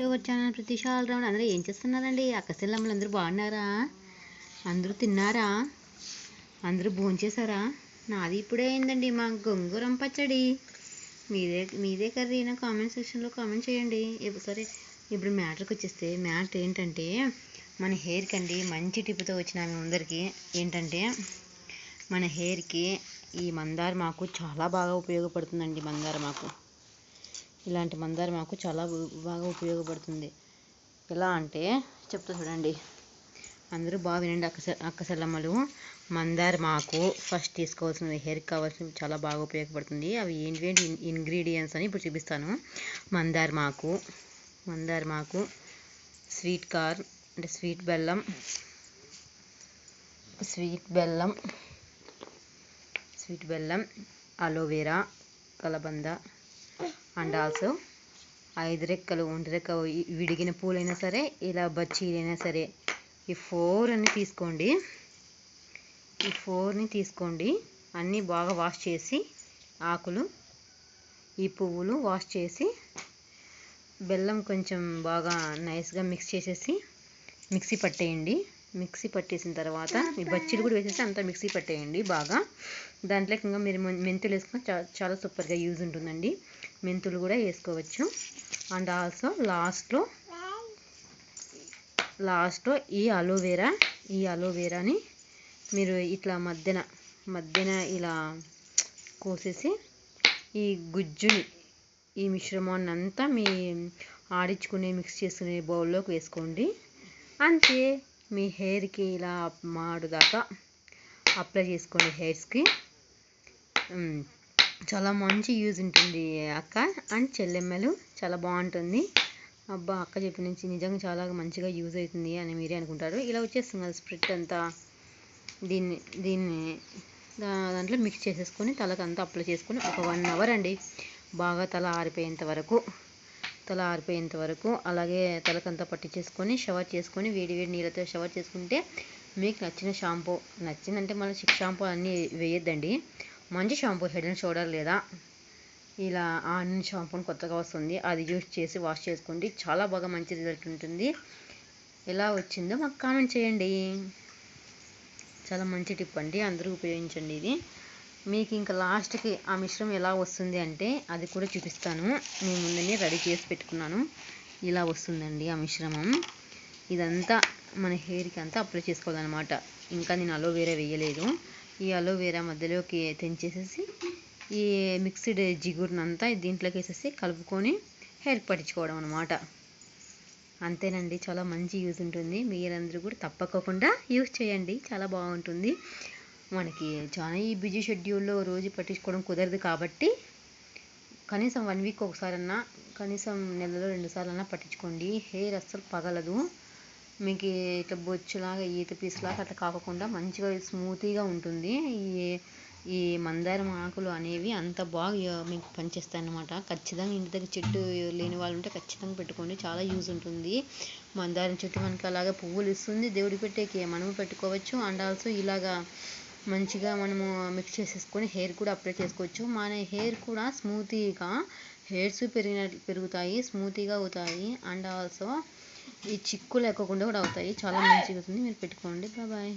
To our channel ప్రతిష all round. అందరూ ఏం చేస్తున్నారండి? అక్కచెల్లెమ్మలు అందరూ బాగున్నారా? అందరూ తిన్నారా? అందరూ భోంచేశారా? నాది ఇప్పుడే అయిందండి మా గోంగూరం పచ్చడి. మీదే కర్రీనా? కామెంట్ సెక్షన్లో కామెంట్ చేయండి. సరే, ఇప్పుడు మ్యాటర్కి వచ్చేస్తే మ్యాటర్ ఏంటంటే మన హెయిర్కి అండి మంచి టిప్తో వచ్చిన మీ అందరికీ ఏంటంటే మన హెయిర్కి ఈ మందారమాకు చాలా బాగా ఉపయోగపడుతుందండి. మందారమాకు ఇలాంటి మందారమాకు చాలా బాగా ఉపయోగపడుతుంది. ఎలా అంటే చెప్తా చూడండి, అందరూ బాగా వినండి. అక్కచెల్లమ్మలు, మందారమాకు ఫస్ట్ తీసుకోవాల్సినవి, హెయిర్కి కావాల్సినవి చాలా బాగా ఉపయోగపడుతుంది. అవి ఏంటి ఇంగ్రీడియంట్స్ అని ఇప్పుడు చూపిస్తాను. మందారమాకు, స్వీట్ కార్న్ అంటే స్వీట్ బెల్లం, అలోవెరా, కలబంద అండ్ ఆల్సో 5 రెక్కలు, 1 రెక్క విడిగిన పూలైనా సరే, ఇలా బచ్చీలైనా సరే, ఈ 4 తీసుకోండి. ఈ 4ని తీసుకోండి. అన్నీ బాగా వాష్ చేసి, ఆకులు, ఈ పువ్వులు వాష్ చేసి, బెల్లం కొంచెం బాగా నైస్గా మిక్స్ చేసేసి మిక్సీ పట్టేయండి. మిక్సీ పట్టేసిన తర్వాత ఈ బచ్చీలు కూడా వేసేసి అంతా మిక్సీ పట్టేయండి బాగా. దాంట్లోకి ఇంకా మీరు మెంతులు వేసుకుని చాలా సూపర్గా యూజ్ ఉంటుందండి. మెంతులు కూడా వేసుకోవచ్చు. అండ్ ఆల్సో లాస్ట్లో ఈ అలోవెరాని మీరు ఇట్లా మధ్యన ఇలా కోసేసి ఈ గుజ్జుని, ఈ మిశ్రమాన్ని అంతా మీ ఆడించుకునే మిక్స్ చేసుకునే బౌల్లోకి వేసుకోండి. అంతే, మీ హెయిర్కి ఇలా మాడుదాకా అప్లై చేసుకోండి. హెయిర్స్కి చాలా మంచి యూజ్ ఉంటుంది అక్క అండ్ చెల్లెమ్మలు. చాలా బాగుంటుంది. అబ్బా, అక్క చెప్పిన నుంచి నిజంగా చాలా మంచిగా యూజ్ అవుతుంది అని మీరే అనుకుంటారు. ఇలా వచ్చేస్తుంది కదా స్ప్రెడ్ అంతా. దీన్ని దాంట్లో మిక్స్ చేసేసుకొని తలకంతా అప్లై చేసుకొని ఒక 1 అవర్ అండి, బాగా తల ఆరిపోయేంత వరకు అలాగే తలకంతా పట్టించేసుకొని షవర్ చేసుకొని వేడి నీళ్ళతో షవర్ చేసుకుంటే మీకు నచ్చిన షాంపూ, నచ్చిందంటే మళ్ళీ షాంపూ అన్నీ వేయొద్దండి. మంచి షాంపూ, హెడ్ అండ్ షోల్డర్ లేదా ఇలా ఆనియన్ షాంపూని కొత్తగా వస్తుంది, అది యూజ్ చేసి వాష్ చేసుకోండి. చాలా బాగా మంచి రిజల్ట్ ఉంటుంది. ఎలా వచ్చిందో మాకు కామెంట్ చేయండి. చాలా మంచి టిప్ అండి, అందరూ ఉపయోగించండి ఇది. మీకు ఇంకా లాస్ట్కి ఆ మిశ్రమం ఎలా వస్తుంది అంటే అది కూడా చూపిస్తాను. నేను ముందునే రెడీ చేసి పెట్టుకున్నాను. ఇలా వస్తుందండి ఆ మిశ్రమం. ఇదంతా మన హెయిర్కి అంతా అప్లై చేసుకోవాలన్నమాట. ఇంకా నేను అలోవెరా వేయలేదు. ఈ అలోవెరా మధ్యలోకి తెంచేసేసి ఈ మిక్స్డ్ జిగురునంతా దీంట్లోకి వేసేసి కలుపుకొని హెయిర్కి పట్టించుకోవడం అనమాట. అంతేనండి, చాలా మంచి యూజ్ ఉంటుంది. మీరందరూ కూడా తప్పకుండా యూజ్ చేయండి, చాలా బాగుంటుంది. మనకి చాలా ఈ బిజీ షెడ్యూల్లో రోజు పట్టించుకోవడం కుదరదు కాబట్టి కనీసం 1 వీక్ ఒకసారన్నా, కనీసం నెలలో 2 సార్లన్నా పట్టించుకోండి. హెయిర్ అస్సలు పగలదు. మీకు ఇట్లా బొచ్చులాగా, ఈత పీసులాగా అట్లా కాకుండా మంచిగా స్మూతీగా ఉంటుంది. ఈ మందారం ఆకులు అనేవి అంత బాగా మీకు పనిచేస్తాయి అన్నమాట. ఖచ్చితంగా ఇంటి దగ్గర చెట్టు లేని వాళ్ళు ఉంటే ఖచ్చితంగా పెట్టుకోండి, చాలా యూజ్ ఉంటుంది. మందారం చెట్టు మనకి అలాగే పువ్వులు ఇస్తుంది, దేవుడి పెట్టేకి మనము పెట్టుకోవచ్చు. అండ్ ఆల్సో ఇలాగా మంచిగా మనము మిక్స్ చేసేసుకొని హెయిర్ కూడా అప్లై చేసుకోవచ్చు. మన హెయిర్ కూడా స్మూతీగా, హెయిర్స్ పెరుగుతాయి, స్మూతీగా అవుతాయి. అండ్ ఆల్సో ఈ చిక్కులు ఎక్కకుండా కూడా అవుతాయి. చాలా మంచిగా అవుతుంది, మీరు పెట్టుకోండి. బాయ్.